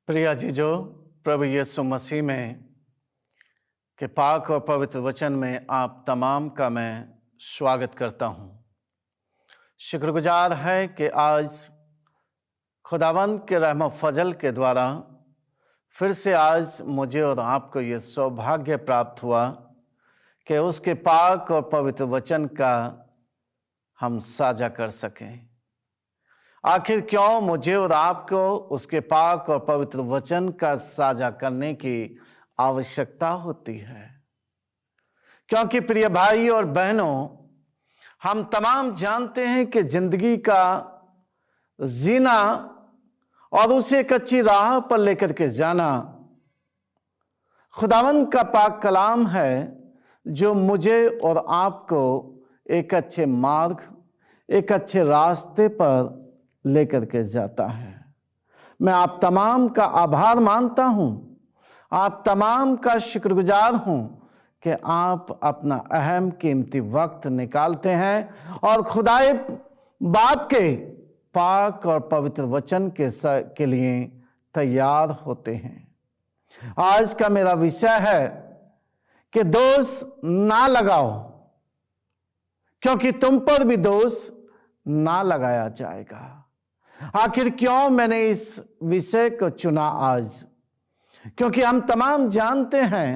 प्रिय जीजो, प्रभु यीशु मसीह में के पाक और पवित्र वचन में आप तमाम का मैं स्वागत करता हूँ। शुक्रगुजार है कि आज खुदावंद के रहम फजल के द्वारा फिर से आज मुझे और आपको ये सौभाग्य प्राप्त हुआ कि उसके पाक और पवित्र वचन का हम साझा कर सकें। आखिर क्यों मुझे और आपको उसके पाक और पवित्र वचन का साझा करने की आवश्यकता होती है? क्योंकि प्रिय भाई और बहनों, हम तमाम जानते हैं कि जिंदगी का जीना और उसे एक अच्छी राह पर लेकर के जाना खुदावंद का पाक कलाम है, जो मुझे और आपको एक अच्छे मार्ग, एक अच्छे रास्ते पर लेकर के जाता है। मैं आप तमाम का आभार मानता हूं, आप तमाम का शुक्रगुजार हूं कि आप अपना अहम कीमती वक्त निकालते हैं और खुदाए बात के पाक और पवित्र वचन के लिए तैयार होते हैं। आज का मेरा विषय है कि दोष ना लगाओ, क्योंकि तुम पर भी दोष ना लगाया जाएगा। आखिर क्यों मैंने इस विषय को चुना आज? क्योंकि हम तमाम जानते हैं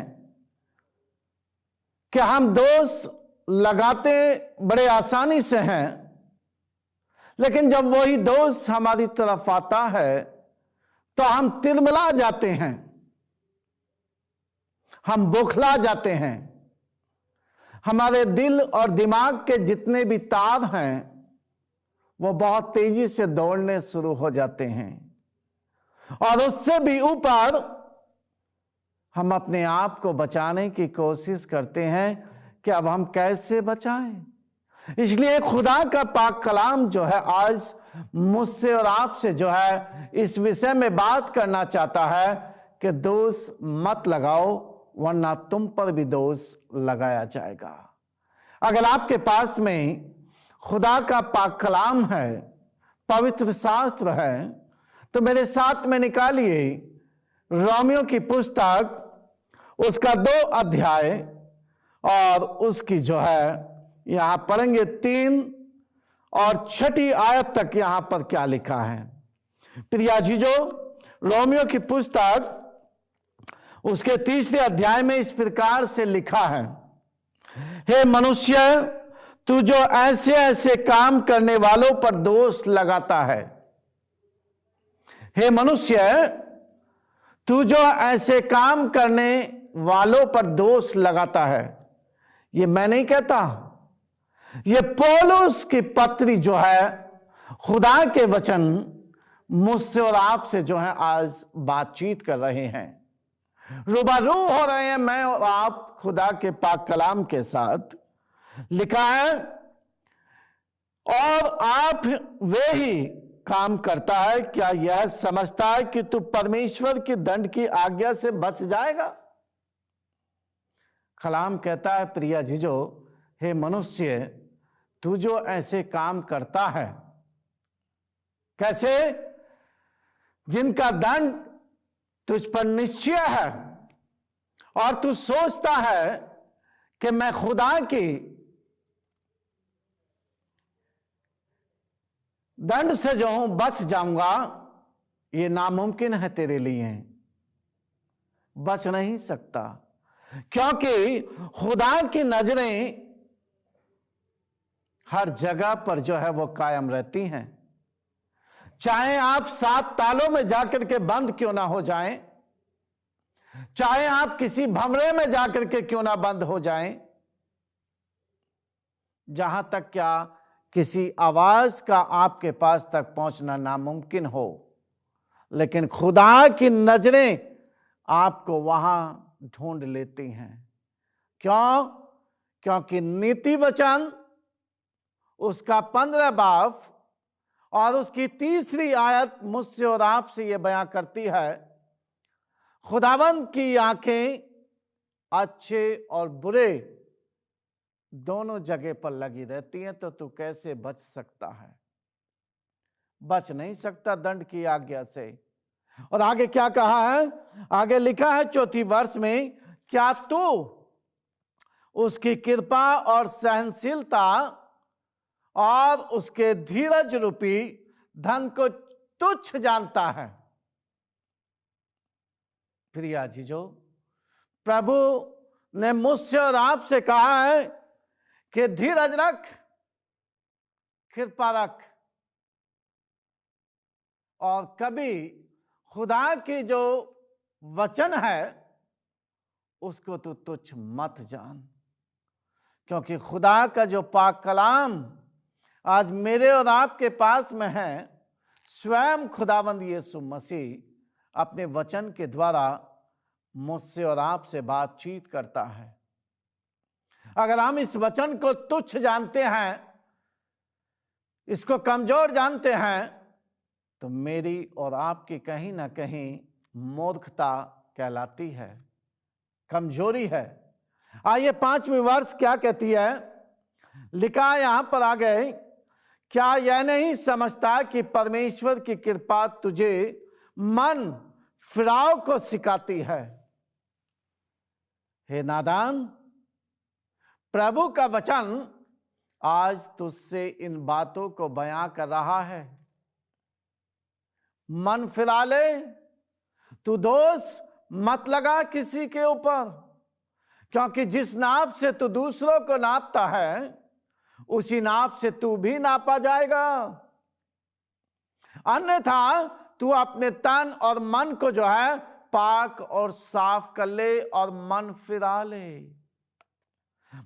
कि हम दोष लगाते बड़े आसानी से हैं, लेकिन जब वही दोष हमारी तरफ आता है तो हम तिलमिला जाते हैं, हम बौखला जाते हैं। हमारे दिल और दिमाग के जितने भी तार हैं वो बहुत तेजी से दौड़ने शुरू हो जाते हैं, और उससे भी ऊपर हम अपने आप को बचाने की कोशिश करते हैं कि अब हम कैसे बचाएं। इसलिए खुदा का पाक कलाम जो है आज मुझसे और आपसे जो है इस विषय में बात करना चाहता है कि दोष मत लगाओ, वरना तुम पर भी दोष लगाया जाएगा। अगर आपके पास में खुदा का पाक कलाम है, पवित्र शास्त्र है, तो मेरे साथ में निकालिए रोमियो की पुस्तक, उसका 2 अध्याय और उसकी जो है यहां पढ़ेंगे 3 और 6 आयत तक। यहां पर क्या लिखा है? प्रिया जीजो, रोमियो की पुस्तक उसके 3 अध्याय में इस प्रकार से लिखा है, हे मनुष्य, तू जो ऐसे ऐसे काम करने वालों पर दोष लगाता है, हे मनुष्य, तू जो ऐसे काम करने वालों पर दोष लगाता है, ये मैं नहीं कहता, ये पौलुस की पत्री जो है खुदा के वचन मुझसे और आपसे जो है आज बातचीत कर रहे हैं, रूबरू हो रहे हैं मैं और आप खुदा के पाक कलाम के साथ। लिखा है, और आप वे ही काम करता है, क्या यह समझता है कि तू परमेश्वर के दंड की आज्ञा से बच जाएगा? कलाम कहता है, प्रिया जीजो, हे मनुष्य, तू जो ऐसे काम करता है, कैसे? जिनका दंड तुझ पर निश्चय है, और तू सोचता है कि मैं खुदा की दंड से जो हूं बच जाऊंगा, ये नामुमकिन है तेरे लिए, बच नहीं सकता, क्योंकि खुदा की नजरें हर जगह पर जो है वो कायम रहती हैं। चाहे आप 7 तालों में जाकर के बंद क्यों ना हो जाएं, चाहे आप किसी भंवरे में जाकर के क्यों ना बंद हो जाएं, जहां तक क्या किसी आवाज का आपके पास तक पहुंचना नामुमकिन हो, लेकिन खुदा की नजरें आपको वहां ढूंढ लेती हैं। क्यों? क्योंकि नीति वचन उसका 15 बाब और उसकी 3 आयत मुझसे और आपसे यह बयां करती है, खुदावंद की आंखें अच्छे और बुरे दोनों जगह पर लगी रहती हैं, तो तू कैसे बच सकता है? बच नहीं सकता दंड की आज्ञा से। और आगे क्या कहा है? आगे लिखा है 4 वर्ष में, क्या तू उसकी कृपा और सहनशीलता और उसके धीरज रूपी धन को तुच्छ जानता है? प्रिया जीजो, प्रभु ने मुझसे और आपसे कहा है कि धीरज रख, कृपा रख, और कभी खुदा की जो वचन है उसको तू तुच्छ मत जान, क्योंकि खुदा का जो पाक कलाम आज मेरे और आपके पास में है, स्वयं खुदावंद यीशु मसीह अपने वचन के द्वारा मुझसे और आपसे बातचीत करता है। अगर हम इस वचन को तुच्छ जानते हैं, इसको कमजोर जानते हैं, तो मेरी और आपकी कहीं ना कहीं मूर्खता कहलाती है, कमजोरी है। आइए 5वीं वर्ष क्या कहती है? लिखा है यहां पर आगे, क्या यह नहीं समझता कि परमेश्वर की कृपा तुझे मन फिराव को सिखाती है? हे नादान, प्रभु का वचन आज तुझसे इन बातों को बयां कर रहा है। मन फिरा ले, तू दोष मत लगा किसी के ऊपर, क्योंकि जिस नाप से तू दूसरों को नापता है उसी नाप से तू भी नापा जाएगा। अन्यथा तू अपने तन और मन को जो है पाक और साफ कर ले और मन फिरा ले।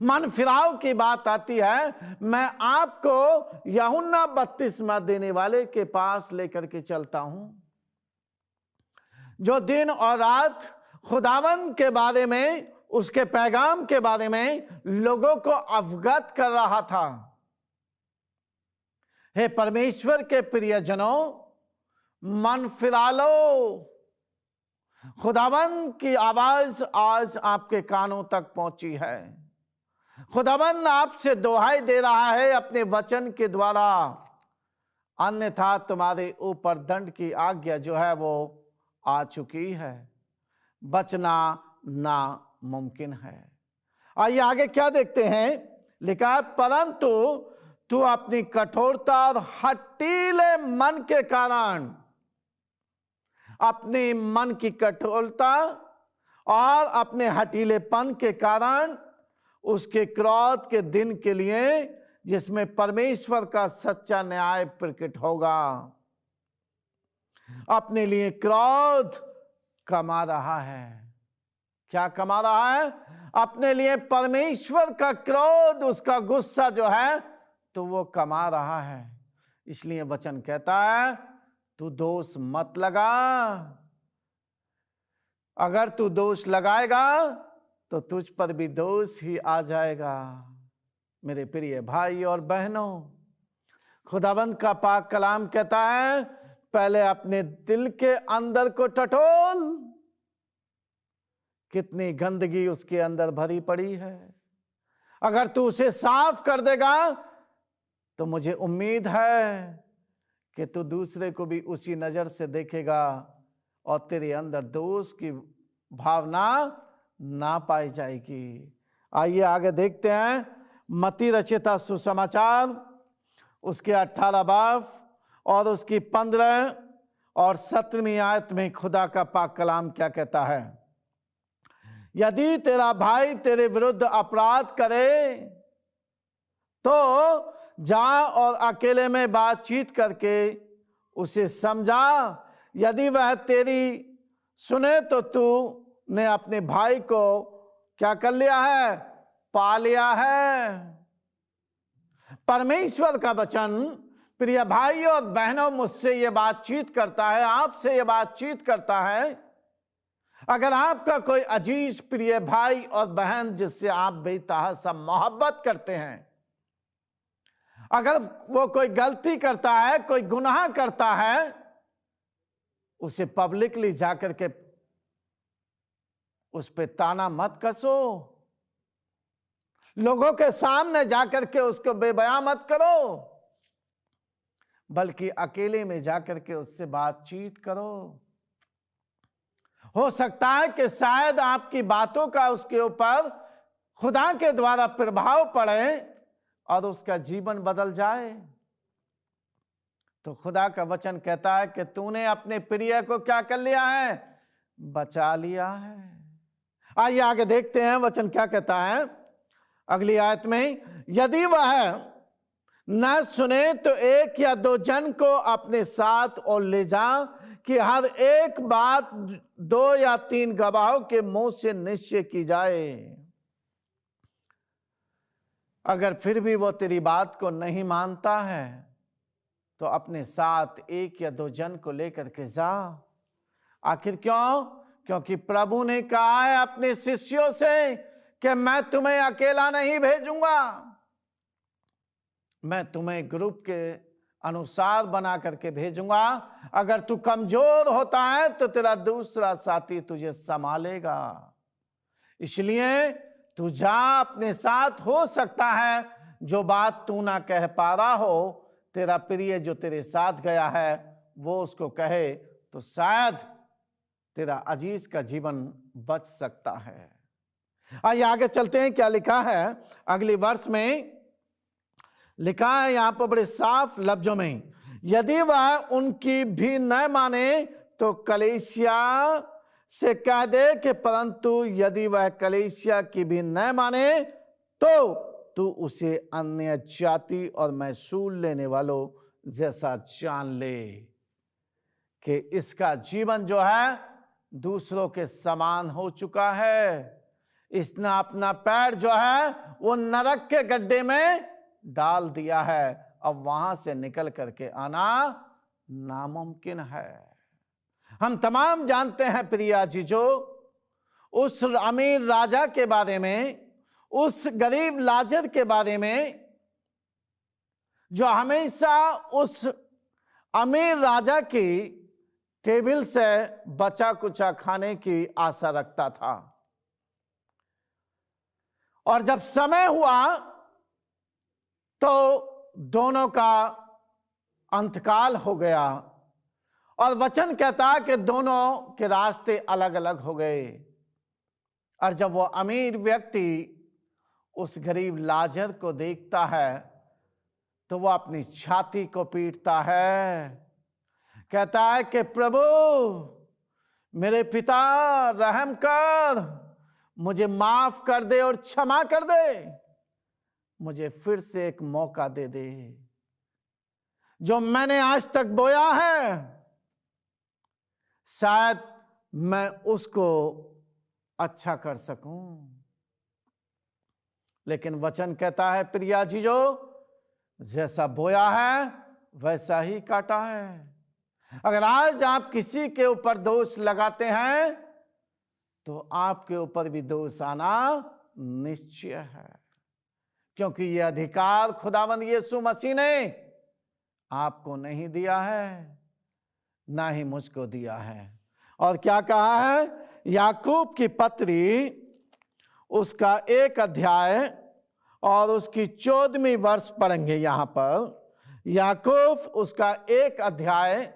मन फिराव की बात आती है, मैं आपको यूहन्ना बपतिस्मा देने वाले के पास लेकर के चलता हूं, जो दिन और रात खुदावंद के बारे में, उसके पैगाम के बारे में लोगों को अवगत कर रहा था। हे परमेश्वर के प्रियजनों, मन फिरा लो। खुदावंद की आवाज आज आपके कानों तक पहुंची है। खुदावंद आपसे दुहाई दे रहा है अपने वचन के द्वारा, अन्यथा तुम्हारे ऊपर दंड की आज्ञा जो है वो आ चुकी है, बचना नामुमकिन है। आइए आगे क्या देखते हैं? लिखा है, परंतु तू अपनी कठोरता और हठीले मन के कारण, अपने मन की कठोरता और अपने हठीलेपन के कारण उसके क्रोध के दिन के लिए, जिसमें परमेश्वर का सच्चा न्याय प्रकट होगा, अपने लिए क्रोध कमा रहा है। क्या कमा रहा है? अपने लिए परमेश्वर का क्रोध, उसका गुस्सा जो है तो वो कमा रहा है। इसलिए वचन कहता है, तू दोष मत लगा। अगर तू दोष लगाएगा तो तुझ पर भी दोष ही आ जाएगा। मेरे प्रिय भाई और बहनों, खुदावंद का पाक कलाम कहता है, पहले अपने दिल के अंदर को टटोल। कितनी गंदगी उसके अंदर भरी पड़ी है। अगर तू उसे साफ कर देगा तो मुझे उम्मीद है कि तू दूसरे को भी उसी नजर से देखेगा और तेरे अंदर दोष की भावना ना पाई जाएगी। आइए आगे देखते हैं, मत्ती रचिता सुसमाचार उसके 18 बाब और उसकी 15 और 17वीं आयत में खुदा का पाक कलाम क्या कहता है? यदि तेरा भाई तेरे विरुद्ध अपराध करे तो जा और अकेले में बातचीत करके उसे समझा। यदि वह तेरी सुने तो तू ने अपने भाई को क्या कर लिया है? पा लिया है। परमेश्वर का वचन प्रिय भाई और बहनों मुझसे ये बातचीत करता है, आपसे ये बातचीत करता है। अगर आपका कोई अजीज प्रिय भाई और बहन जिससे आप बेतहाशा मोहब्बत करते हैं, अगर वो कोई गलती करता है, कोई गुनाह करता है, उसे पब्लिकली जाकर के उस पे ताना मत कसो, लोगों के सामने जाकर के उसको बेबयां मत करो, बल्कि अकेले में जाकर के उससे बातचीत करो। हो सकता है कि शायद आपकी बातों का उसके ऊपर खुदा के द्वारा प्रभाव पड़े और उसका जीवन बदल जाए। तो खुदा का वचन कहता है कि तूने अपने प्रिय को क्या कर लिया है? बचा लिया है। आइए आगे देखते हैं वचन क्या कहता है अगली आयत में। यदि वह न सुने तो एक या दो जन को अपने साथ और ले जा, कि हर एक बात 2 या 3 गवाहों के मुंह से निश्चय की जाए। अगर फिर भी वो तेरी बात को नहीं मानता है तो अपने साथ 1 या 2 जन को लेकर के जा। आखिर क्यों? क्योंकि प्रभु ने कहा है अपने शिष्यों से कि मैं तुम्हें अकेला नहीं भेजूंगा, मैं तुम्हें ग्रुप के अनुसार बना करके भेजूंगा। अगर तू कमजोर होता है तो तेरा दूसरा साथी तुझे संभालेगा। इसलिए तू जा, अपने साथ हो सकता है जो बात तू ना कह पा रहा हो, तेरा प्रिय जो तेरे साथ गया है वो उसको कहे, तो शायद तेरा अजीज का जीवन बच सकता है। आइए आगे चलते हैं, क्या लिखा है अगले वर्ष में। लिखा है यहां पर बड़े साफ लफ्जों में, यदि वह उनकी भी न माने तो कलीसिया से कह दे कि परंतु यदि वह कलीसिया की भी न माने तो तू उसे अन्य जाति और महसूल लेने वालों जैसा जान ले कि इसका जीवन जो है दूसरों के समान हो चुका है। इसने अपना पैर जो है वो नरक के गड्ढे में डाल दिया है, अब वहां से निकल करके आना नामुमकिन है। हम तमाम जानते हैं प्रिया जी जो उस अमीर राजा के बारे में, उस गरीब लाजर के बारे में, जो हमेशा उस अमीर राजा की टेबल से बचा कुचा खाने की आशा रखता था। और जब समय हुआ तो दोनों का अंतकाल हो गया और वचन कहता है कि दोनों के रास्ते अलग अलग हो गए। और जब वो अमीर व्यक्ति उस गरीब लाजर को देखता है तो वो अपनी छाती को पीटता है, कहता है कि प्रभु मेरे पिता रहम कर, मुझे माफ कर दे और क्षमा कर दे, मुझे फिर से एक मौका दे दे। जो मैंने आज तक बोया है शायद मैं उसको अच्छा कर सकूं। लेकिन वचन कहता है प्रिया जी जो जैसा बोया है वैसा ही काटा है। अगर आज आप किसी के ऊपर दोष लगाते हैं तो आपके ऊपर भी दोष आना निश्चय है, क्योंकि यह अधिकार खुदावंद यीशु मसीह ने आपको नहीं दिया है, ना ही मुझको दिया है। और क्या कहा है? याकूब की पत्री उसका 1 अध्याय और उसकी 14वीं वर्ष पढ़ेंगे। यहां पर याकूब उसका 1 अध्याय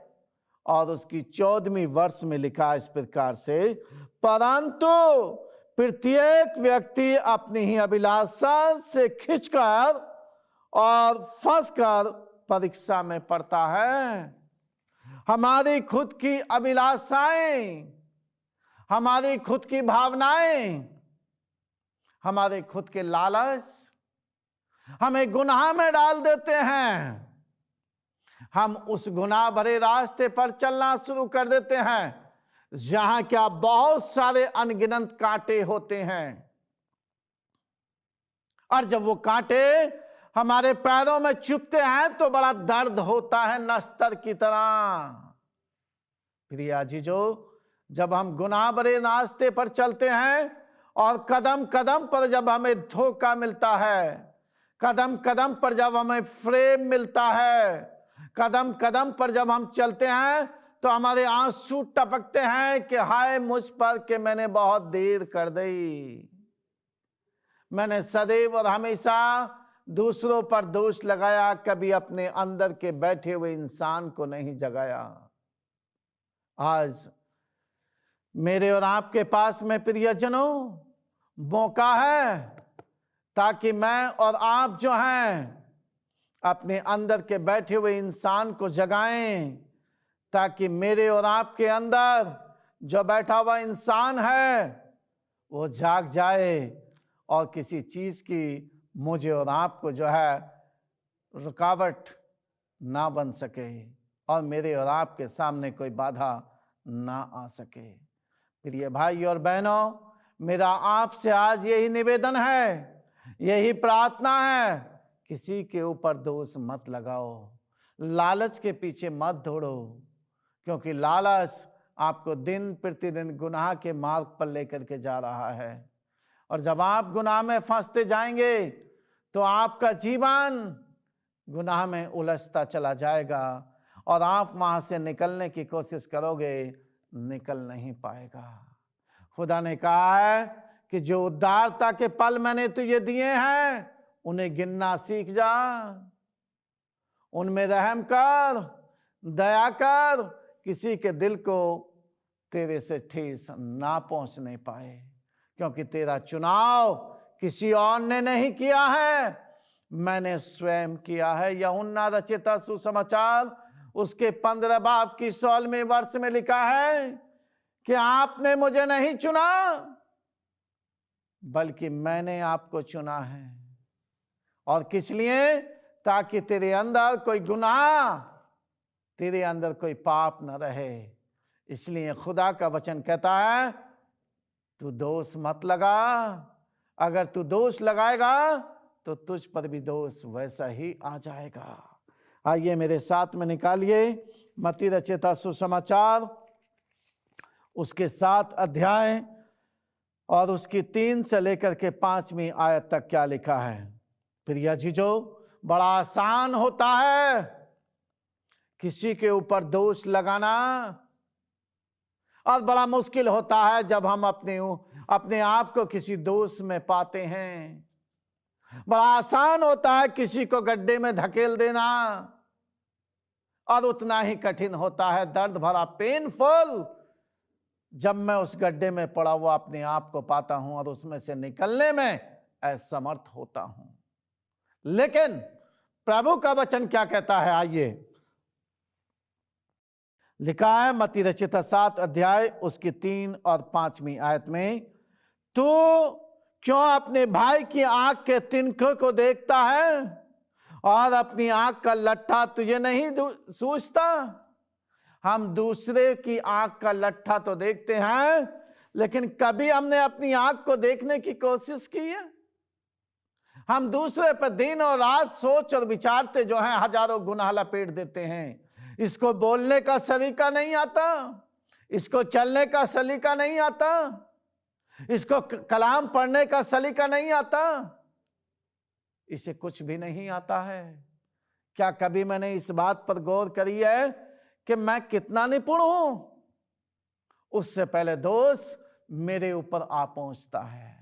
और उसकी 14वीं वर्ष में लिखा इस प्रकार से, परंतु प्रत्येक व्यक्ति अपनी ही अभिलाषा से खींचकर और फंसकर परीक्षा में पड़ता है। हमारी खुद की अभिलाषाएं, हमारी खुद की भावनाएं, हमारे खुद के लालच हमें गुनाह में डाल देते हैं। हम उस गुनाह भरे रास्ते पर चलना शुरू कर देते हैं जहां क्या बहुत सारे अनगिनत कांटे होते हैं। और जब वो कांटे हमारे पैरों में चुभते हैं तो बड़ा दर्द होता है नस्तर की तरह। प्रिया जी जो जब हम गुनाह भरे रास्ते पर चलते हैं और कदम कदम पर जब हमें धोखा मिलता है, कदम कदम पर जब हमें फ्रेम मिलता है, कदम कदम पर जब हम चलते हैं तो हमारे आंसू टपकते हैं कि हाय मुझ पर कि मैंने बहुत देर कर दी। मैंने सदैव और हमेशा दूसरों पर दोष लगाया, कभी अपने अंदर के बैठे हुए इंसान को नहीं जगाया। आज मेरे और आपके पास में प्रियजनों मौका है ताकि मैं और आप जो हैं अपने अंदर के बैठे हुए इंसान को जगाएं, ताकि मेरे और आपके अंदर जो बैठा हुआ इंसान है वो जाग जाए और किसी चीज की मुझे और आपको जो है रुकावट ना बन सके और मेरे और आपके सामने कोई बाधा ना आ सके। प्रिय भाई और बहनों, मेरा आपसे आज यही निवेदन है, यही प्रार्थना है, किसी के ऊपर दोष मत लगाओ, लालच के पीछे मत दौड़ो, क्योंकि लालच आपको दिन प्रतिदिन गुनाह के मार्ग पर लेकर के जा रहा है। और जब आप गुनाह में फंसते जाएंगे तो आपका जीवन गुनाह में उलझता चला जाएगा और आप वहां से निकलने की कोशिश करोगे, निकल नहीं पाएगा। खुदा ने कहा है कि जो उद्धारता के पल मैंने तुझे दिए हैं उन्हें गिनना सीख जा, उनमें रहम कर, दया कर, किसी के दिल को तेरे से ठेस ना पहुंचने पाए, क्योंकि तेरा चुनाव किसी और ने नहीं किया है, मैंने स्वयं किया है। यूहन्ना रचित सुसमाचार उसके 15 बाब की 16वें वर्ष में लिखा है कि आपने मुझे नहीं चुना बल्कि मैंने आपको चुना है। और किस लिए? ताकि तेरे अंदर कोई गुनाह, तेरे अंदर कोई पाप न रहे। इसलिए खुदा का वचन कहता है तू दोष मत लगा, अगर तू दोष लगाएगा तो तुझ पर भी दोष वैसा ही आ जाएगा। आइए मेरे साथ में निकालिए मत्ती रचित सुसमाचार उसके 7 अध्याय और उसकी 3 से लेकर के 5वीं आयत तक क्या लिखा है। प्रिय जीजो, बड़ा आसान होता है किसी के ऊपर दोष लगाना और बड़ा मुश्किल होता है जब हम अपने आप को किसी दोष में पाते हैं। बड़ा आसान होता है किसी को गड्ढे में धकेल देना और उतना ही कठिन होता है, दर्द भरा, पेनफुल, जब मैं उस गड्ढे में पड़ा हुआ अपने आप को पाता हूं और उसमें से निकलने में असमर्थ होता हूं। लेकिन प्रभु का वचन क्या कहता है, आइए लिखा है मत्ती रचित 7 अध्याय उसकी 3 और 5वीं आयत में, तू क्यों अपने भाई की आंख के तिनके को देखता है और अपनी आंख का लट्ठा तुझे नहीं सूझता। हम दूसरे की आंख का लट्ठा तो देखते हैं, लेकिन कभी हमने अपनी आंख को देखने की कोशिश की है? हम दूसरे पर दिन और रात सोच और विचारते जो हैं हजारों गुनाह लपेट देते हैं। इसको बोलने का सलीका नहीं आता, इसको चलने का सलीका नहीं आता, इसको कलाम पढ़ने का सलीका नहीं आता, इसे कुछ भी नहीं आता है। क्या कभी मैंने इस बात पर गौर करी है कि मैं कितना निपुण हूं? उससे पहले दोष मेरे ऊपर आ पहुंचता है,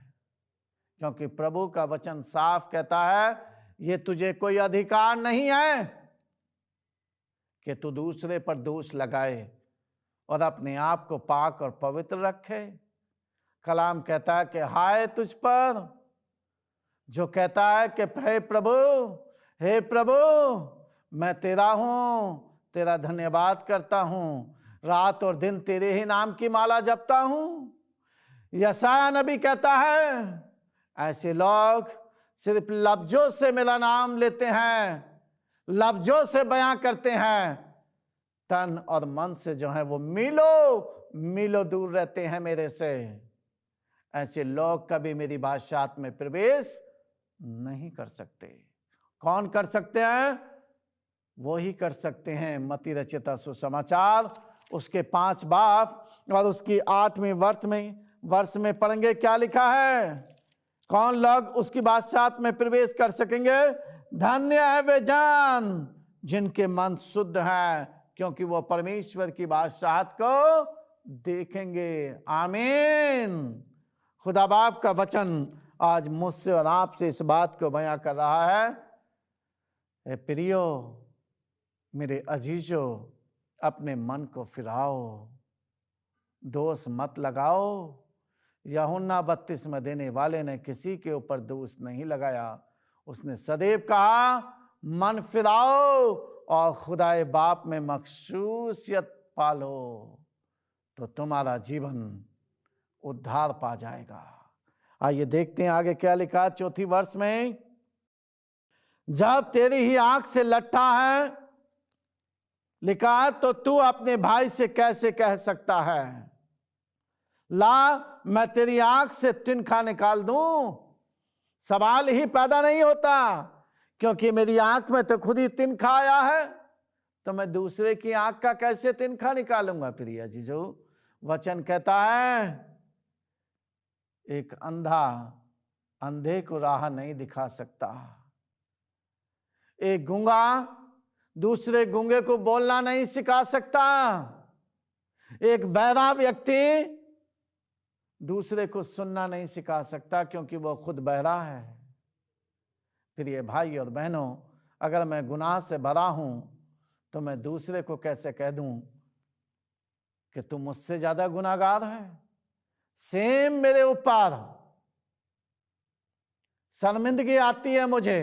क्योंकि प्रभु का वचन साफ कहता है ये तुझे कोई अधिकार नहीं है कि तू दूसरे पर दोष लगाए और अपने आप को पाक और पवित्र रखे। कलाम कहता है कि हाय तुझ पर जो कहता है कि हे प्रभु मैं तेरा हूं, तेरा धन्यवाद करता हूं, रात और दिन तेरे ही नाम की माला जपता हूं। यशायाह नबी कहता है ऐसे लोग सिर्फ लफ्जों से मेरा नाम लेते हैं, लफ्जों से बयां करते हैं, तन और मन से जो है वो मीलों दूर रहते हैं मेरे से। ऐसे लोग कभी मेरी बादशाहत में प्रवेश नहीं कर सकते। कौन कर सकते हैं? वो ही कर सकते हैं। मत्ती रचित सुसमाचार उसके 5 बाब और उसकी 8वीं वर्ष में पढ़ेंगे क्या लिखा है। कौन लोग उसकी बादशाहत में प्रवेश कर सकेंगे? धन्य है वे जान जिनके मन शुद्ध है, क्योंकि वो परमेश्वर की बादशाहत को देखेंगे। आमीन। खुदा बाप का वचन आज मुझसे और आपसे इस बात को बयां कर रहा है। ए प्रियो, मेरे अजीजों, अपने मन को फिराओ, दोष मत लगाओ। यूहन्ना 32 में देने वाले ने किसी के ऊपर दोष नहीं लगाया। उसने सदैव कहा, मन फिराओ और खुदाए बाप में मखसूसियत पालो, तो तुम्हारा जीवन उद्धार पा जाएगा। आइए देखते हैं आगे क्या लिखा 4 वर्ष में। जब तेरी ही आंख से लट्ठा है, लिखा है, तो तू अपने भाई से कैसे कह सकता है, ला मैं तेरी आंख से तिनखा निकाल दूं? सवाल ही पैदा नहीं होता, क्योंकि मेरी आंख में तो खुद ही तिनखा आया है, तो मैं दूसरे की आंख का कैसे तिनखा निकालूंगा। प्रिय जीजू, वचन कहता है, एक अंधा अंधे को राह नहीं दिखा सकता, एक गूंगा दूसरे गूंगे को बोलना नहीं सिखा सकता, एक बहरा व्यक्ति दूसरे को सुनना नहीं सिखा सकता, क्योंकि वो खुद बहरा है। प्रिय भाई और बहनों, अगर मैं गुनाह से भरा हूं तो मैं दूसरे को कैसे कह दूं कि तू मुझसे ज्यादा गुनाहगार है। सेम मेरे ऊपर शर्मिंदगी आती है मुझे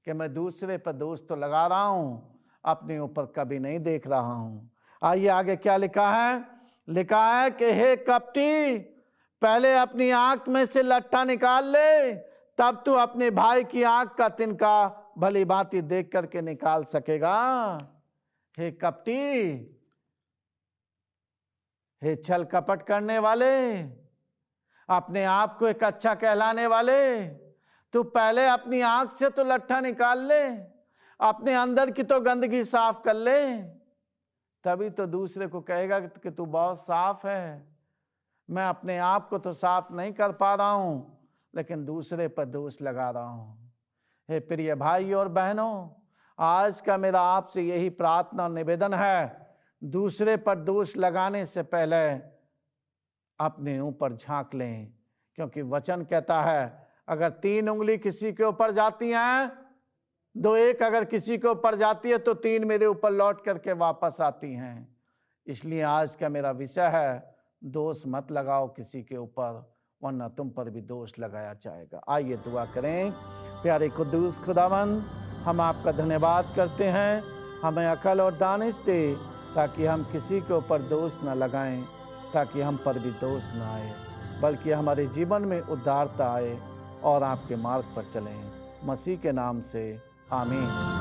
कि मैं दूसरे पर दोष तो लगा रहा हूं, अपने ऊपर कभी नहीं देख रहा हूं। आइए आगे क्या लिखा है। लिखा है कि हे कपटी, पहले अपनी आंख में से लट्ठा निकाल ले, तब तू अपने भाई की आंख का तिनका भली भांति देख करके निकाल सकेगा। हे कपटी, हे छल कपट करने वाले, अपने आप को एक अच्छा कहलाने वाले, तू पहले अपनी आंख से तो लट्ठा निकाल ले, अपने अंदर की तो गंदगी साफ कर ले, तभी तो दूसरे को कहेगा कि तू बहुत साफ है। मैं अपने आप को तो साफ नहीं कर पा रहा हूं, लेकिन दूसरे पर दोष लगा रहा हूं। हे प्रिय भाई और बहनों, आज का मेरा आपसे यही प्रार्थना निवेदन है, दूसरे पर दोष लगाने से पहले अपने ऊपर झांक लें, क्योंकि वचन कहता है, अगर 3 उंगली किसी के ऊपर जाती हैं, 2-1 अगर किसी के ऊपर जाती है तो 3 मेरे ऊपर लौट करके वापस आती हैं। इसलिए आज का मेरा विषय है, दोष मत लगाओ किसी के ऊपर, वरना तुम पर भी दोष लगाया जाएगा। आइए दुआ करें। प्यारे कुद्दूस खुदावंद, हम आपका धन्यवाद करते हैं, हमें अकल और दानिश दे, ताकि हम किसी के ऊपर दोष न लगाएं, ताकि हम पर भी दोष न आए, बल्कि हमारे जीवन में उद्धारता आए और आपके मार्ग पर चलें। मसीह के नाम से आमीन।